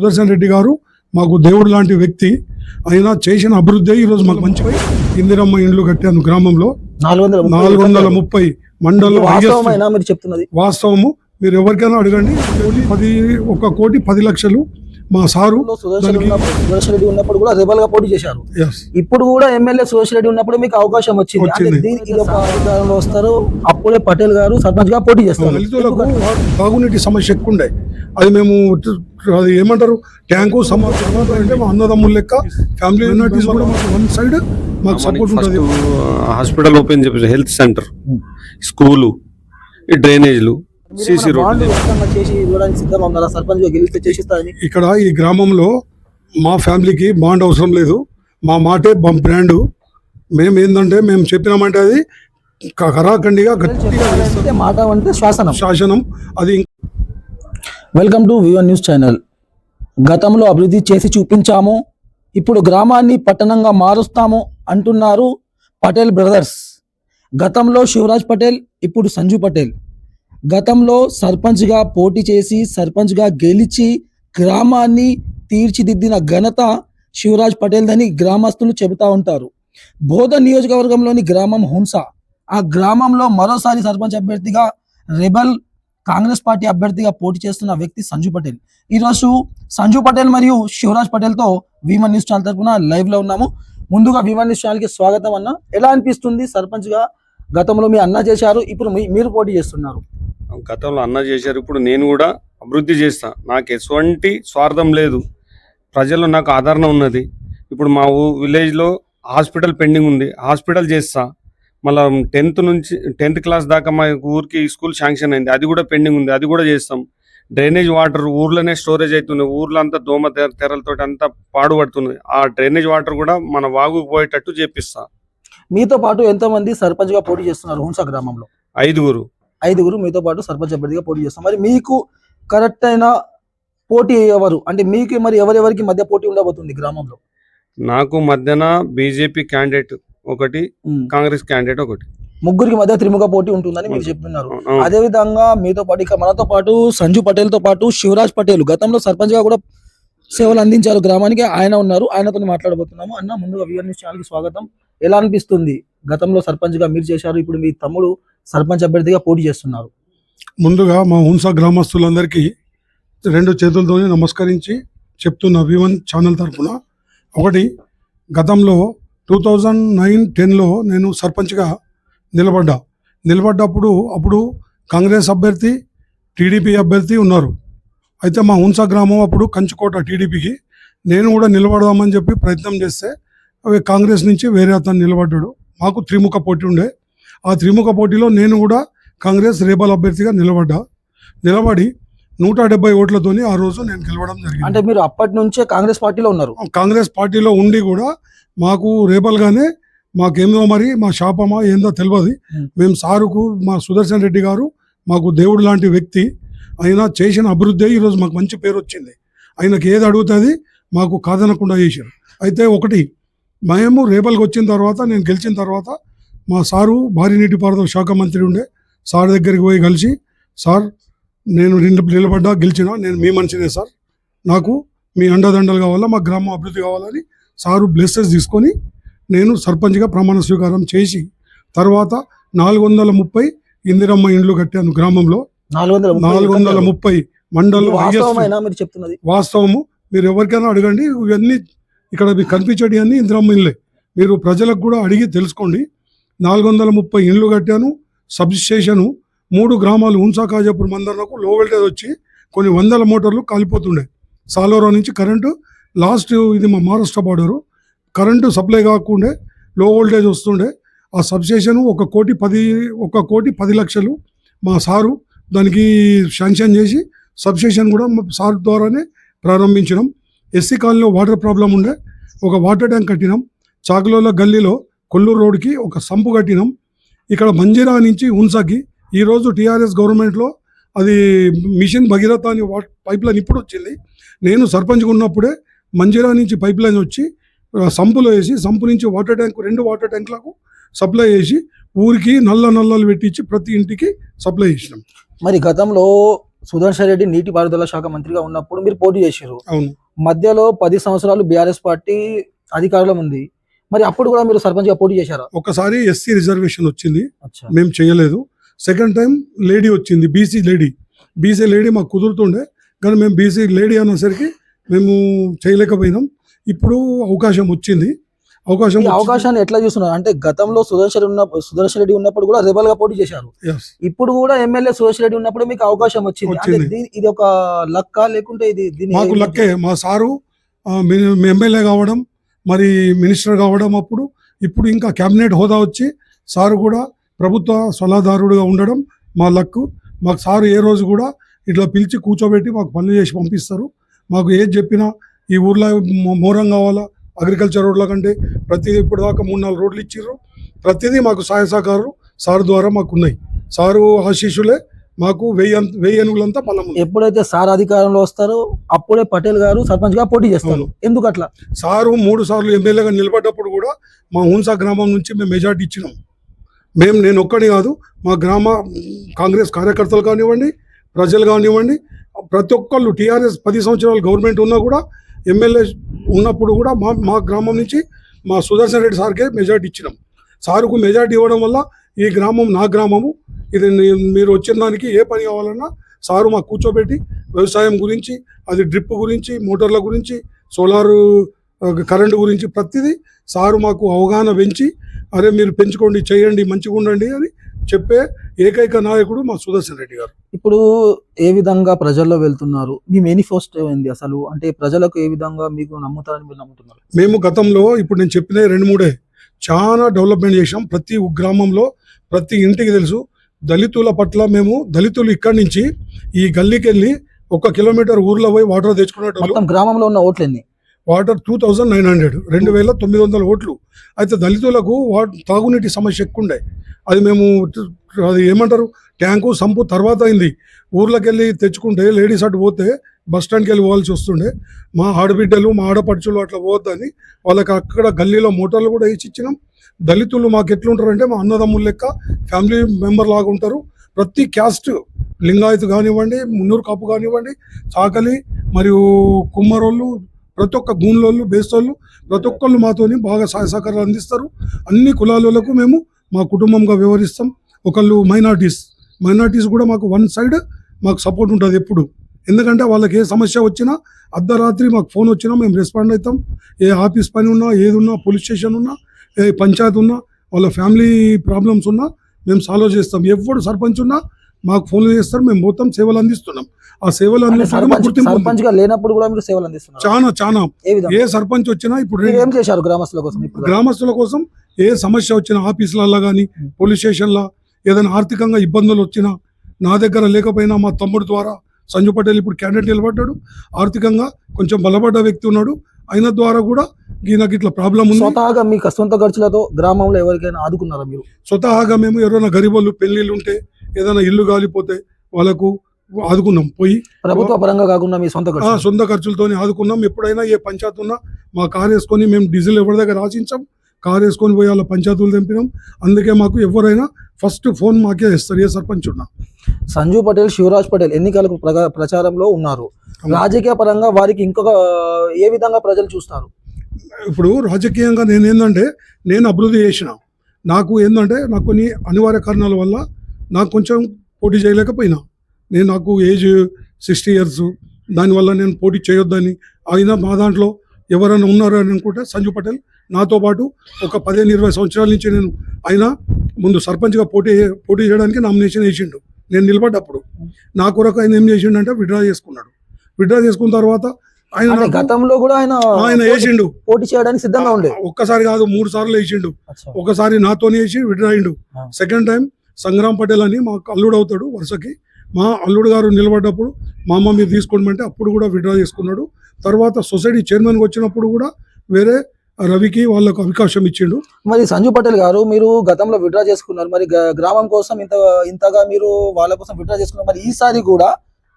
సుదర్శన్ రెడ్డి గారు మాకు దేవుడు లాంటి వ్యక్తి. ఆయన చేసిన అభివృద్ధి ఈరోజు మాకు మంచిపై ఇందిరమ్మ ఇండ్లు కట్టాను గ్రామంలో 430 మండలం వాస్తవము. మీరు ఎవరికైనా అడగండి. 1,10,00,000 మా సారు సుదర్శన్ రెడ్డి ఉన్నప్పుడు కూడా రెబల్ గా పోటీ చేశారు. ఇప్పుడు కూడా ఎమ్మెల్యే సుదర్శన్ రెడ్డి ఉన్నప్పుడు మీకు అవకాశం వచ్చింది. వస్తారు అప్పుడే పటేల్ గారు సర్పంచ్ గా పోటీ చేస్తారు. దళితులకు తాగునీటి సమస్య ఎక్కువ ఉండే. అది మేము అది ఏమంటారు ట్యాంకు సమాచారం అంటే మా అన్నదమ్ముల లెక్క ఫ్యామిలీ యూనిటీస్ కూడా మాకు వన్ సైడ్ మాకు సపోర్ట్ ఉంటుంది. హాస్పిటల్ ఓపెన్ చేసి హెల్త్ సెంటర్, స్కూలు, ఈ డ్రైనేజ్లు, సిసి రోడ్లు ఇక్కడ ఈ గ్రామంలో మా ఫ్యామిలీకి బాండ్ అవసరం లేదు. మా మాటే బ్రాండ్. మేము ఏంటంటే మేము చెప్పినామంటే అది కరాఖండిగా గట్టిగా మాట అంటే శాసనం. అది welcome to V1 news channel. గతంలో అభివృద్ధి చేసి చూపించాము, ఇప్పుడు గ్రామాన్ని పట్టణంగా మారుస్తాము అంటున్నారు పటేల్ బ్రదర్స్. గతంలో శివరాజ్ పటేల్, ఇప్పుడు సంజు పటేల్. గతంలో సర్పంచ్గా పోటీ చేసి సర్పంచ్గా గెలిచి గ్రామాన్ని తీర్చిదిద్దిన ఘనత శివరాజ్ పటేల్దని గ్రామస్తులు చెబుతూ ఉంటారు. బోధన్ నియోజకవర్గంలోని గ్రామం హున్సా. ఆ గ్రామంలో మరోసారి సర్పంచ్ అభ్యర్థిగా రెబల్ కాంగ్రెస్ పార్టీ అభ్యర్థిగా పోటీ చేస్తున్న వ్యక్తి సంజు పటేల్. ఈరోజు సంజు పటేల్ మరియు శివరాజ్ పటేల్తో V1 న్యూస్ ఛానల్ తరఫున లైవ్లో ఉన్నాము. ముందుగా V1 న్యూస్ ఛానల్కి స్వాగతం అన్న. ఎలా అనిపిస్తుంది సర్పంచ్గా? గతంలో మీ అన్న చేశారు, ఇప్పుడు మీరు పోటీ చేస్తున్నారు. గతంలో అన్న చేశారు, ఇప్పుడు నేను కూడా అభివృద్ధి చేస్తా. నాకు ఎటువంటి స్వార్థం లేదు. ప్రజల్లో నాకు ఆదరణ ఉన్నది. ఇప్పుడు మా విలేజ్లో హాస్పిటల్ పెండింగ్ ఉంది, హాస్పిటల్ చేస్తా. మళ్ళీ 10th క్లాస్ దాకా మా ఊరికి స్కూల్ శాంక్షన్ అయింది, అది కూడా పెండింగ్ ఉంది, అది కూడా చేస్తాం. డ్రైనేజ్ వాటర్ ఊర్లోనే స్టోరేజ్ అవుతుంది, ఊర్లో అంతా దోమ తెరలతో అంతా పాడుపడుతుంది. ఆ డ్రైనేజ్ వాటర్ కూడా మన వాగుకు పోయేటట్టు చేపిస్తా. మీతో పాటు ఎంతమంది సర్పంచ్గా పోటీ చేస్తున్నారు హున్సా గ్రామంలో? 5 మీతో పాటు సర్పంచ్ అభ్యర్థిగా పోటీ చేస్తాం. మరి మీకు కరెక్ట్ అయిన పోటీ ఎవరు? అంటే మీకు మరి ఎవరెవరికి మధ్య పోటీ ఉండబోతుంది గ్రామంలో? నాకు మధ్యన బీజేపీ క్యాండిడేట్ ఒకటి, కాంగ్రెస్ క్యాండిడేట్ ఒకటి, ముగ్గురికి మధ్య త్రిముఖ పోటీ ఉంటుందని మీరు చెప్తున్నారు. అదే విధంగా మీతో పాటు ఇక మనతో పాటు సంజు పటేల్ తో పాటు శివరాజ్ పటేల్ గతంలో సర్పంచ్ గా కూడా సేవలు అందించారు గ్రామానికి, ఆయన ఉన్నారు. ఆయనతో మాట్లాడబోతున్నాము. అన్న, ముందుగా V1 న్యూస్ ఛానల్ కి స్వాగతం. ఎలా అనిపిస్తుంది? గతంలో సర్పంచ్ గా మీరు చేశారు, ఇప్పుడు మీ తమ్ముడు సర్పంచ్ అభ్యర్థిగా పోటీ చేస్తున్నారు. ముందుగా మా హున్సా గ్రామస్తులందరికీ 2 చేతులతోనే నమస్కరించి చెప్తున్న V1 ఛానల్ తరఫున. ఒకటి, గతంలో 2009-10లో నేను సర్పంచ్గా నిలబడ్డప్పుడు అప్పుడు కాంగ్రెస్ అభ్యర్థి, టీడీపీ అభ్యర్థి ఉన్నారు. అయితే మా హున్సా గ్రామం అప్పుడు కంచుకోట టీడీపీకి. నేను కూడా నిలబడదామని చెప్పి ప్రయత్నం చేస్తే అవి కాంగ్రెస్ నుంచి వేరే అతను నిలబడ్డాడు. మాకు త్రిముఖ పోటీ ఉండే. ఆ త్రిముఖ పోటీలో నేను కూడా కాంగ్రెస్ రేబల్ అభ్యర్థిగా నిలబడి 170 ఓట్లతోని ఆ రోజు నేను గెలవడం జరిగింది. అంటే మీరు అప్పటి నుంచే కాంగ్రెస్ పార్టీలో ఉన్నారు? కాంగ్రెస్ పార్టీలో ఉండి కూడా మాకు రేబల్గానే మాకేందో మరి మా శాపమా ఏందో తెలియదు. మేము సారుకు మా సుదర్శన్ రెడ్డి గారు మాకు దేవుడు లాంటి వ్యక్తి. ఆయన చేసిన అభివృద్ధి ఈరోజు మాకు మంచి పేరు వచ్చింది. ఆయనకి ఏది అడుగుతుంది మాకు కాదనకుండా చేశారు. అయితే ఒకటి, మేము రేబల్కి వచ్చిన తర్వాత, నేను గెలిచిన తర్వాత మా సారు భారీ నీటిపారుదల శాఖ మంత్రి ఉండే. సార్ దగ్గరికి పోయి కలిసి, సార్ నేను నిలబడ్డా గెలిచినా, నేను మీ మనిషినే సార్, నాకు మీ అండదండలు కావాలా, మా గ్రామం అభివృద్ధి కావాలని సారు బ్లెస్సెస్ తీసుకొని నేను సర్పంచ్గా ప్రమాణ స్వీకారం చేసి తర్వాత 430 ఇందిరమ్మ ఇండ్లు కట్టాను గ్రామంలో. 430 మండలం వాస్తవము. మీరు ఎవరికైనా అడగండి, ఇవన్నీ ఇక్కడ మీకు కనిపించేటి అన్ని ఇందిరమ్మ ఇండ్లే. మీరు ప్రజలకు కూడా అడిగి తెలుసుకోండి. 430 ఇండ్లు కట్టాను. సబ్స్టేషను 3 గ్రామాలు హున్సా కాజాపూర్ మందర్లకు లో వోల్టేజ్ వచ్చి కొన్ని 100 మోటార్లు కాలిపోతుండే. సాలోరా నుంచి కరెంటు లాస్ట్, ఇది మా మహారాష్ట్ర బార్డరు, కరెంటు సప్లై కాకుండా లో వోల్టేజ్ వస్తుండే. ఆ సబ్స్టేషన్ 1,10,00,000 మా సారు దానికి శాంక్షన్ చేసి సబ్స్టేషన్ కూడా మా సార్ ద్వారానే ప్రారంభించినాం. ఎస్సీ కాలనీలో వాటర్ ప్రాబ్లం ఉండే, ఒక వాటర్ ట్యాంక్ కట్టినాం. చాకులోల గల్లీలో కొల్లూరు రోడ్కి ఒక సంపు కట్టినాం. ఇక్కడ మంజీరా నుంచి హున్సాకి ఈరోజు టీఆర్ఎస్ గవర్నమెంట్లో అది మిషన్ భగీరథ అని పైప్ లైన్ ఇప్పుడు వచ్చింది. నేను సర్పంచ్గా ఉన్నప్పుడే మంజీరా నుంచి పైప్ లైన్ వచ్చి సంపులో వేసి, సంపు నుంచి వాటర్ ట్యాంక్ 2 వాటర్ ట్యాంకులకు సప్లై చేసి ఊరికి నల్లలు పెట్టించి ప్రతి ఇంటికి సప్లై చేసినాం. మరి గతంలో సుదర్శన్ రెడ్డి నీటిపారుదల శాఖ మంత్రిగా ఉన్నప్పుడు మీరు పోటీ చేశారు. అవును. మధ్యలో 10 సంవత్సరాలు బీఆర్ఎస్ పార్టీ అధికారంలో ఉంది. మరి అప్పుడు కూడా మీరు సర్పంచ్ గా పోటీ చేశారా? ఒకసారి ఎస్సీ రిజర్వేషన్ వచ్చింది, అచ్చా. మేము చేయలేదు. సెకండ్ టైం లేడీ వచ్చింది, బీసీ లేడీ మాకు కుదురుతుండే, కానీ మేము బీసీ లేడీ అనేసరికి మేము చేయలేకపోయినాం. ఇప్పుడు అవకాశం వచ్చింది. ఈ అవకాశాన్ని ఎట్లా చూస్తున్నారు అంటే గతంలో సుదర్శన్ రెడ్డి ఉన్నప్పుడు కూడా రెబల్ గా పోటీ చేశారు. Yes. ఇప్పుడు కూడా ఎమ్మెల్యే సుదర్శన్ రెడ్డి ఉన్నప్పుడు మీకు అవకాశం వచ్చింది. అంటే ఇది ఒక లక్క లేకుంటే ఇది మాకు లక్కే. మా సారు ఎమ్మెల్యే కావడం, మరి మినిస్టర్ కావడం, ఇప్పుడు ఇంకా క్యాబినెట్ హోదా వచ్చి సారు కూడా ప్రభుత్వ సలహాదారుడుగా ఉండడం మా లక్కు. మాకు సారు ఏ రోజు కూడా ఇట్లా పిలిచి కూర్చోబెట్టి మాకు పనులు చేసి పంపిస్తారు. మాకు ఏది చెప్పినా ఈ ఊర్లో మోరం కావాలా, అగ్రికల్చర్ రోడ్ల కంటే ప్రతిదీ ఇప్పుడు దాకా 3-4 రోడ్లు ఇచ్చిర్రు. ప్రతిదీ మాకు సహాయ సహకారాలు సారు ద్వారా మాకు ఉన్నాయి. సారు ఆశీస్సులే మాకు 1000 ఏనుగులంతా బలం. ఎప్పుడైతే సార్ అధికారంలో వస్తారో అప్పుడే పటేల్ గారు సర్పంచ్ గా పోటీ చేస్తారు. ఎందుకు అట్లా? సారు 3 సార్లు ఎమ్మెల్యేగా నిలబడ్డప్పుడు కూడా మా హున్సా గ్రామం నుంచి మేము మెజార్టీ ఇచ్చినాం. నేను ఒక్కడి కాదు, మా గ్రామ కాంగ్రెస్ కార్యకర్తలు కానివ్వండి, ప్రజలు కానివ్వండి, ప్రతి ఒక్కళ్ళు టీఆర్ఎస్ 10 సంవత్సరాలు గవర్నమెంట్ ఉన్నా కూడా ఎమ్మెల్యే ఉన్నప్పుడు కూడా మా గ్రామం నుంచి మా సుదర్శన్ రెడ్డి సార్కే మెజార్టీ ఇచ్చినాం. సారుకు మెజార్టీ ఇవ్వడం వల్ల ఈ గ్రామం నా గ్రామము. ఇది మీరు వచ్చిన దానికి ఏ పని కావాలన్నా సారు మాకు కూర్చోబెట్టి వ్యవసాయం గురించి, అది డ్రిప్ గురించి, మోటార్ల గురించి, సోలారు కరెంటు గురించి ప్రతిదీ సారు మాకు అవగాహన పెంచి, అరే మీరు పెంచుకోండి, చేయండి, మంచిగా ఉండండి అని చెప్పే ఏకైక నాయకుడు మా సుదర్శన్ రెడ్డి గారు. ఇప్పుడు ఏ విధంగా ప్రజల్లో వెళ్తున్నారు? మీ మేనిఫెస్టో ఏంది అసలు? అంటే ప్రజలకు ఏ విధంగా మీకు నమ్ముతారని మీరు నమ్ముతున్నారు? మేము గతంలో ఇప్పుడు నేను చెప్పిన 2-3 చాలా డెవలప్మెంట్ చేసాం. ప్రతి గ్రామంలో ప్రతి ఇంటికి తెలుసు. దళితుల పట్ల మేము దళితులు ఇక్కడి నుంచి ఈ గల్లీకి వెళ్ళి 1 కిలోమీటర్ ఊర్లో పోయి వాటర్ తెచ్చుకునేటోళ్ళు. గ్రామంలో ఉన్న ఓట్లన్నీ వాటర్ 2900, 2900 ఓట్లు. అయితే దళితులకు తాగునీటి సమస్య ఎక్కువ ఉండే. అది మేము అది ఏమంటారు ట్యాంకు సంపు తర్వాత అయింది. ఊర్లోకి వెళ్ళి తెచ్చుకుంటే లేడీస్ అటు పోతే బస్ స్టాండ్కి వెళ్ళి పోవాల్సి వస్తుండే. మా ఆడబిడ్డలు, మా ఆడపడుచులు అట్లా పోవద్దని వాళ్ళకి అక్కడ గల్లీలో మోటార్లు కూడా వేసి ఇచ్చినాం. దళితులు మాకు ఎట్లుంటారంటే మా అన్నదమ్ముల లెక్క ఫ్యామిలీ మెంబర్ లాగా ఉంటారు. ప్రతి క్యాస్ట్, లింగాయత్ కానివ్వండి, మున్నూరు కాపు కానివ్వండి, చాకలి మరియు కుమ్మరోళ్ళు, ప్రతి ఒక్క గూన్లోళ్ళు, బేస్తోళ్ళు, ప్రతి ఒక్కళ్ళు మాతోని బాగా సహాయ సహకారాలు అందిస్తారు. అన్ని కులాలకు మేము మా కుటుంబంగా వ్యవహరిస్తాం. ఒకళ్ళు మైనార్టీస్ కూడా మాకు వన్ సైడ్ మాకు సపోర్ట్ ఉంటుంది ఎప్పుడు. ఎందుకంటే వాళ్ళకి ఏ సమస్య వచ్చినా అర్ధరాత్రి మాకు ఫోన్ వచ్చినా మేము రెస్పాండ్ అవుతాం. ఏ ఆఫీస్ పని ఉన్నా, ఏది ఉన్నా, పోలీస్ స్టేషన్ ఉన్నా, ఏ పంచాయతీ ఉన్నా, వాళ్ళ ఫ్యామిలీ ప్రాబ్లమ్స్ ఉన్నా మేము సాల్వ్ చేస్తాం. ఎవరు సర్పంచ్ ఉన్నా మాకు ఫోన్లు చేస్తారు, మేము మొత్తం సేవలు అందిస్తున్నాం. ఆ సేవలు సర్పంచ్ గా లేనప్పుడు కూడా మీరు సేవలు అందిస్తున్నారు. చాలా ఏ సర్పంచ్ వచ్చినా ఇప్పుడు ఏం చేశారు గ్రామస్తుల కోసం? గ్రామస్తుల కోసం ఏ సమస్య వచ్చినా ఆఫీసులలో కానీ, పోలీస్ స్టేషన్లో ఏదైనా ఆర్థికంగా ఇబ్బందులు వచ్చినా, నా దగ్గర లేకపోయినా మా తమ్ముడు ద్వారా, సంజు పటేల్ ఇప్పుడు క్యాండిడేట్ నిలబడ్డాడు, ఆర్థికంగా కొంచెం బలపడ్డ వ్యక్తి ఉన్నాడు, ఆయన ద్వారా కూడా ఈయనకి ఇట్లా ప్రాబ్లం ఉంది. స్వతహాగా మీకు సొంత ఖర్చులతో గ్రామంలో ఎవరికైనా ఆదుకున్నారా మీరు? స్వతహాగా మేము ఎవరైనా గరీబోళ్ళు పెళ్లిళ్ళు ఉంటే, ఏదైనా ఇల్లు కాలిపోతే వాళ్ళకు ఆదుకున్నాం. పోయి ప్రభుత్వ పరంగా కాకుండా మీ సొంత ఖర్చులతో ఆదుకున్నాం. ఎప్పుడైనా ఏ పంచాయతీ ఉన్నా మా కారు వేసుకొని మేము డీజిల్ ఎవరి దగ్గర ఆశించాం, కారు వేసుకొని పోయి వాళ్ళ పంచాయతీలు తెంపినాం. అందుకే మాకు ఎవరైనా ఫస్ట్ ఫోన్ మాకే ఇస్తారు, ఏ సర్పంచ్ ఉన్నా. సంజు పటేల్, శివరాజ్ పటేల్ ఎన్నికలకు ప్రచారంలో ఉన్నారు. రాజకీయ పరంగా వారికి ఇంకొక ఏ విధంగా ప్రజలు చూస్తారు? ఇప్పుడు రాజకీయంగా నేను అభివృద్ధి చేసిన, నాకు కొన్ని అనివార్య కారణాల వల్ల నాకు కొంచెం పోటీ చేయలేకపోయినా. నాకు ఏజ్ 60 years, దానివల్ల నేను పోటీ చేయొద్దని. అయినా మా దాంట్లో ఎవరైనా ఉన్నారు అని అనుకుంటే సంజు పటేల్ నాతో పాటు ఒక 15-20 సంవత్సరాల నుంచి ఆయన ముందు సర్పంచ్గా పోటీ చేయడానికి నామినేషన్ వేసిండు. నేను నిలబడ్డప్పుడు నా కొరకు ఆయన ఏం చేసిండు విత్డ్రా చేసుకున్నాడు. విత్డ్రా చేసుకున్న తర్వాత ఆయన గతంలో కూడా ఆయన వేసిండు, పోటీ చేయడానికి సిద్ధంగా ఉండే. ఒక్కసారి కాదు 3 సార్లు వేసిండు. ఒకసారి నాతోనే వేసి విత్డ్రా అయిండు. సెకండ్ టైం సంగ్రామ్ పటేల్ అని మా అల్లుడు అవుతాడు వరుసకి, మా అల్లుడు గారు నిలబడ్డప్పుడు మా అమ్మ మీరు తీసుకోమంటే అప్పుడు కూడా విత్డ్రా చేసుకున్నాడు. తర్వాత సొసైటీ చైర్మన్గా వచ్చినప్పుడు కూడా వేరే రవికి వాళ్ళకు అవకాశం ఇచ్చిండు. మరి సంజు పటేల్ గారు మీరు గతంలో విత్డ్రా చేసుకున్నారు, మరి గ్రామం కోసం ఇంతగా మీరు వాళ్ళ కోసం విత్డ్రా చేసుకున్నారు. మరి ఈసారి కూడా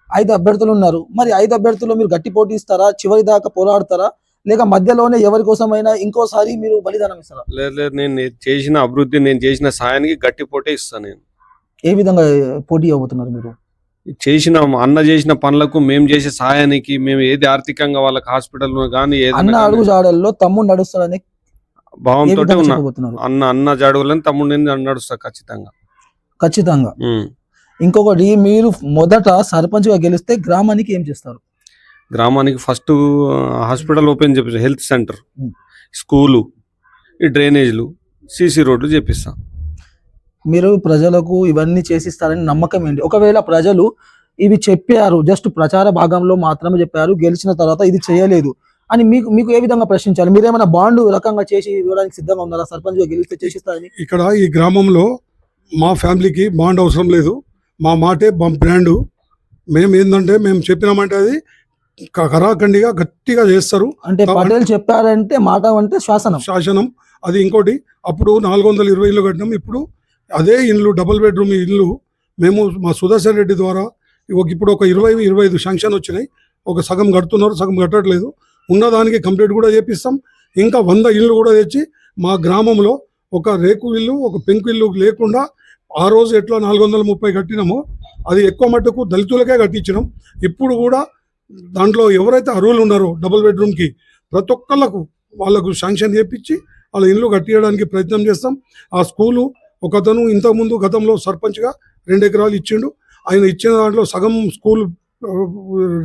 5 అభ్యర్థులు ఉన్నారు. మరి 5 అభ్యర్థులు మీరు గట్టి పోటీ ఇస్తారా, చివరి దాకా పోరాడతారా, లేక మధ్యలోనే ఎవరి కోసమైనా ఇంకోసారి మీరు బలిదానం ఇస్తారా? లేదు, నేను చేసిన అభివృద్ధి, నేను చేసిన సాయానికి గట్టి పోటీ ఇస్తాను. నేను ఏ విధంగా పోటీ అవుతున్నారు మీరు? అన్న చేసిన పనులకు మేము చేసే సహాయానికి మేము ఏది ఆర్థికంగా వాళ్ళకి హాస్పిటల్ కానీ అన్న ఏదైనా అడుగు జాడల్లో తమ్ముడు నడుస్తాడని ఏ భావంతో విధంగా ఉన్నా. చెప్పబోతున్నారు? అన్న జాడుగులని తమ్ముడిని నడుస్తా ఖచ్చితంగా. ఖచ్చితంగా. ఉమ్. ఇంకొకటి, మీరు మొదట సర్పంచ్ గా గెలిస్తే గ్రామానికి ఏం చేస్తారు? గ్రామానికి ఫస్ట్ హాస్పిటల్ ఓపెన్ చేపిస్తా, హెల్త్ సెంటర్, ఉమ్. స్కూలు, ఈ డ్రైనేజ్లు, సీసీ రోడ్లు చేపిస్తా. మీరు ప్రజలకు ఇవన్నీ చేసిస్తారని నమ్మకం ఏంటి? ఒకవేళ ప్రజలు ఇవి చెప్పారు, జస్ట్ ప్రచార భాగంలో మాత్రమే చెప్పారు, గెలిచిన తర్వాత ఇది చేయలేదు అని మీకు మీకు ఏ విధంగా ప్రశ్నించాలి? మీరేమైనా బాండ్ రకంగా చేసి ఇవ్వడానికి సిద్ధంగా ఉన్నారా? సర్పంచ్ గా గెలిస్తే చేసిస్తారని. ఇక్కడ ఈ గ్రామంలో మా ఫ్యామిలీకి బాండ్ అవసరం లేదు. మా మాటే బ్రాండు. మేము ఏంటంటే మేము చెప్పినామంటే అది కరాఖండిగా గట్టిగా చేస్తారు. అంటే పటేల్ చెప్పారంటే మాట అంటే శాసనం. శాసనం. అది ఇంకోటి, అప్పుడు 420 ఇల్లు కట్టినాం. ఇప్పుడు అదే ఇల్లు, డబుల్ బెడ్రూమ్ ఇల్లు మేము మా సుదర్శన్ రెడ్డి ద్వారా ఇప్పుడు ఒక 20-25 శాంక్షన్ వచ్చినాయి. ఒక సగం కడుతున్నారు, సగం కట్టట్లేదు. ఉన్నదానికి కంప్లీట్ కూడా చేపిస్తాం. ఇంకా 100 ఇల్లు కూడా తెచ్చి మా గ్రామంలో ఒక రేకు ఇల్లు, ఒక పెంకు ఇల్లు లేకుండా ఆ రోజు ఎట్లా 430 కట్టినామో అది ఎక్కువ మట్టుకు దళితులకే కట్టించినాం. ఇప్పుడు కూడా దాంట్లో ఎవరైతే అర్హులు ఉన్నారో డబుల్ బెడ్రూమ్కి ప్రతి ఒక్కళ్ళకు వాళ్ళకు శాంక్షన్ చేపించి వాళ్ళ ఇల్లు కట్టియడానికి ప్రయత్నం చేస్తాం. ఆ స్కూలు ఒకతను ఇంతకుముందు గతంలో సర్పంచ్గా 2 ఎకరాలు ఇచ్చిండు. ఆయన ఇచ్చిన దాంట్లో సగం స్కూల్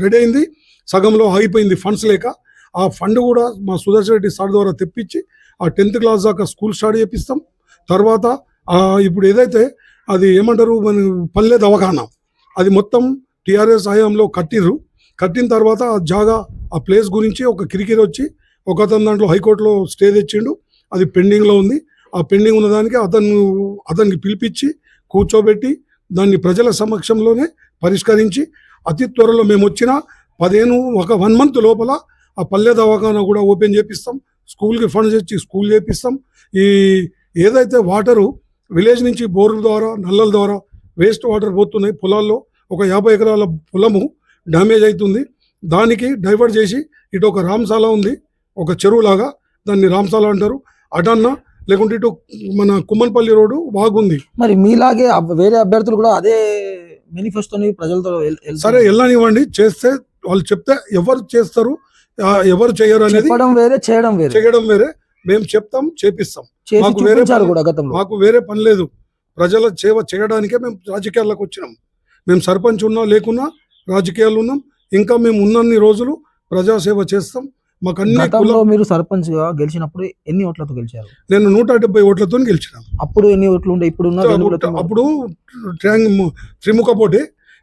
రెడీ అయింది, సగంలో ఆగిపోయింది ఫండ్స్ లేక. ఆ ఫండ్ కూడా మా సుదర్శన్ రెడ్డి సార్ ద్వారా తెప్పించి ఆ 10th క్లాస్ దాకా స్కూల్ స్టార్ట్ చేపిస్తాం. తర్వాత ఇప్పుడు ఏదైతే అది ఏమంటారు, మన పల్లె దవాఖానా అది మొత్తం టీఆర్ఎస్ హయాంలో కట్టిన తర్వాత ఆ జాగా, ఆ ప్లేస్ గురించి ఒక కిరికిరి వచ్చి ఒకతను దాంట్లో హైకోర్టులో స్టే తెచ్చిండు. అది పెండింగ్లో ఉంది. ఆ పెండింగ్ ఉన్నదానికి అతనికి పిలిపించి కూర్చోబెట్టి దాన్ని ప్రజల సమక్షంలోనే పరిష్కరించి అతి త్వరలో మేము వచ్చిన 1 మంత్ లోపల ఆ పల్లె దవాఖానా కూడా ఓపెన్ చేపిస్తాం. స్కూల్కి ఫండ్స్ ఇచ్చి స్కూల్ చేపిస్తాం. ఈ ఏదైతే వాటరు విలేజ్ నుంచి బోర్ల ద్వారా, నల్లల ద్వారా వేస్ట్ వాటర్ పోతున్నాయి పొలాల్లో, ఒక 50 ఎకరాల పొలము డ్యామేజ్ అవుతుంది. దానికి డైవర్ట్ చేసి ఇటు ఒక రామశాల ఉంది, ఒక చెరువులాగా, దాన్ని రామశాల అంటారు. అటన్నా లేకుంటే ఇటు మన కుమ్మన్పల్లి రోడ్డు బాగుంది. మరి మీలాగే వేరే అభ్యర్థులు కూడా అదే మేనిఫెస్టోని ప్రజలతో సరే వెళ్ళనివ్వండి, చేస్తే వాళ్ళు చెప్తే ఎవరు చేస్తారు ఎవరు చేయరు అనేది చేయడం వేరే. మేము చెప్తాం, చేపిస్తాం. మాకు వేరే పని లేదు. ప్రజల సేవ చేయడానికే మేము రాజకీయాల్లోకి వచ్చినాం. మేము సర్పంచ్ ఉన్నా లేకున్నా రాజకీయాలు ఉన్నాం. ఇంకా మేము ఉన్నన్ని రోజులు ప్రజాసేవ చేస్తాం. మాకు అన్ని. మీరు సర్పంచ్ గా గెలిచినప్పుడు ఎన్ని ఓట్లతో గెలిచారు? నేను 170 ఓట్లతో గెలిచినాను. అప్పుడు ఎన్ని ఓట్లు ఉండే? అప్పుడు త్రిముఖ పోటీ.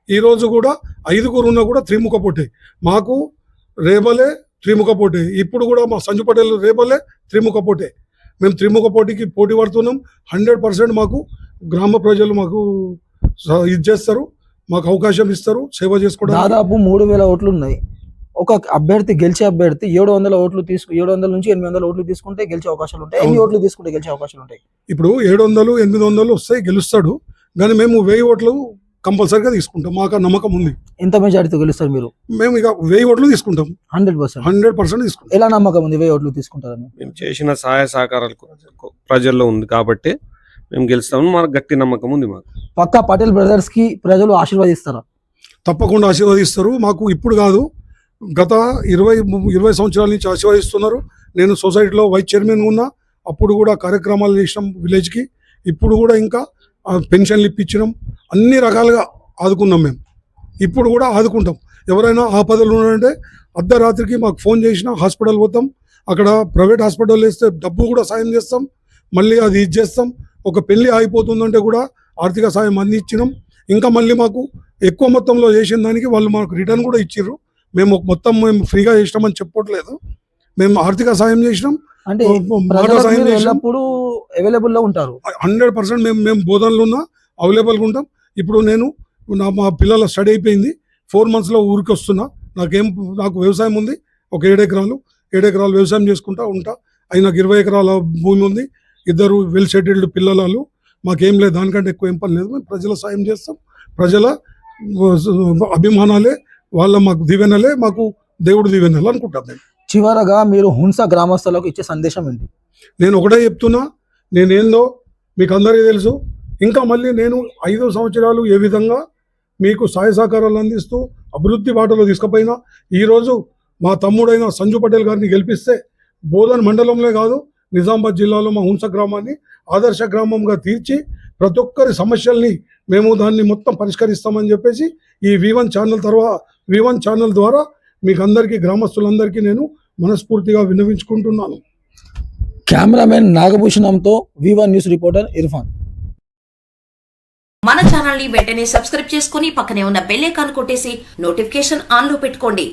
ఈ రోజు కూడా 5గురు ఉన్నా కూడా త్రిముఖ పోటీ. మాకు రేబలే త్రిముఖ పోటీ. ఇప్పుడు కూడా మా సంజు పటేల్ రేబలే త్రిముఖ పోటీ. మేము త్రిముఖ పోటీకి పోటీ పడుతున్నాం. 100% మాకు గ్రామ ప్రజలు మాకు ఇది చేస్తారు, మాకు అవకాశం ఇస్తారు సేవ చేసుకోవడం. దాదాపు 3000 ఓట్లు ఉన్నాయి. ఒక అభ్యర్థి గెలిచే అభ్యర్థి 700 ఓట్లు 700 నుంచి 800 ఓట్లు తీసుకుంటే గెలిచే అవకాశాలు ఉంటాయి. ఎన్ని ఓట్లు తీసుకుంటే గెలిచే అవకాశాలు ఉంటాయి? ఇప్పుడు 700-800 వస్తాయి, గెలుస్తాడు. కానీ మేము 1000 ఓట్లు కంపల్సరీగా తీసుకుంటాం. మాకు నమ్మకం ఉంది. ఎంత మెజారిటీతో గెలుస్తారు మీరు? మేము ఇక 1000 ఓట్లు తీసుకుంటాం. 100% తీసుకుంటాం. ఎలా నమ్మకం ఉంది 1000 ఓట్లు తీసుకుంటారని? మేము చేసిన సహాయ సహకారాలు ప్రజల్లో ఉంది కాబట్టి మేము గెలుస్తాము. మాకు గట్టి నమ్మకం ఉంది. మాకు పక్కా పటేల్ బ్రదర్స్ కి ప్రజలు ఆశీర్వదిస్తారా? తప్పకుండా ఆశీర్వదిస్తారు. మాకు ఇప్పుడు కాదు, గత 20 సంవత్సరాల నుంచి ఆశీర్వదిస్తున్నారు. నేను సొసైటీలో వైస్ చైర్మన్ ఉన్నా. అప్పుడు కూడా కార్యక్రమాలు చేసినాం విలేజ్కి. ఇప్పుడు కూడా ఇంకా పెన్షన్లు ఇప్పించినాం. అన్ని రకాలుగా ఆదుకున్నాం మేము. ఇప్పుడు కూడా ఆదుకుంటాం. ఎవరైనా ఆపదలు ఉన్నారంటే అర్ధరాత్రికి మాకు ఫోన్ చేసినా హాస్పిటల్ పోతాం. అక్కడ ప్రైవేట్ హాస్పిటల్ వేస్తే డబ్బు కూడా సాయం చేస్తాం. మళ్ళీ అది ఇది చేస్తాం. ఒక పెళ్లి ఆగిపోతుందంటే కూడా ఆర్థిక సాయం అందించినాం. ఇంకా మళ్ళీ మాకు ఎక్కువ మొత్తంలో చేసిన దానికి వాళ్ళు మాకు రిటర్న్ కూడా ఇచ్చిర్రు. మేము మేము ఫ్రీగా చేసినామని చెప్పట్లేదు. మేము ఆర్థిక సాయం చేసినాం. అంటే అవైలబుల్ లో ఉంటారు. 100% మేము బోధనలు ఉన్నా అవైలబుల్గా ఉంటాం. ఇప్పుడు మా పిల్లల స్టడీ అయిపోయింది. 4 monthsలో ఊరికి వస్తున్నా. నాకు వ్యవసాయం ఉంది. ఒక 7 ఎకరాలు వ్యవసాయం చేసుకుంటా ఉంటా. అవి నాకు 20 ఎకరాల భూమి ఉంది. 2 వెల్ సెటిల్డ్ పిల్లలు. మాకేం లేదు, దానికంటే ఎక్కువ ఏం పని లేదు. మేము ప్రజల సాయం చేస్తాం. ప్రజల అభిమానాలే వాళ్ళ మాకు దీవెనలే, మాకు దేవుడు దీవెనలు అనుకుంటాం. నేను చివరగా మీరు హుంస గ్రామస్తులకు ఇచ్చే సందేశం ఏంటి? నేను ఒకటే చెప్తున్నా, నేనేందో మీకు అందరికీ తెలుసు. ఇంకా మళ్ళీ నేను 5 సంవత్సరాలు ఏ విధంగా మీకు సహాయ సహకారాలు అందిస్తూ అభివృద్ధి బాటలో తీసుకుపోయినా ఈరోజు మా తమ్ముడైన సంజు పటేల్ గారిని గెలిపిస్తే బోధన్ మండలంలో కాదు నిజామాబాద్ జిల్లాలో మా హుంస గ్రామాన్ని ఆదర్శ గ్రామంగా తీర్చి ప్రతి ఒక్కరి సమస్యల్ని మేము దాన్ని మొత్తం పరిష్కరిస్తామని చెప్పేసి ఈ V1 ఛానల్ ద్వారా మీకు అందరికీ గ్రామస్తులందరికీ నేను మనస్ఫూర్తిగా విన్నవించుకుంటున్నాను. కెమెరామెన్ నాగభూషణంతో V1 న్యూస్ రిపోర్టర్ ఇర్ఫాన్. మన ఛానల్ ని వెంటనే సబ్స్క్రైబ్ చేసుకుని పక్కనే ఉన్న బెల్ ఐకాన్ కొట్టేసి నోటిఫికేషన్ ఆన్ లో పెట్టుకోండి.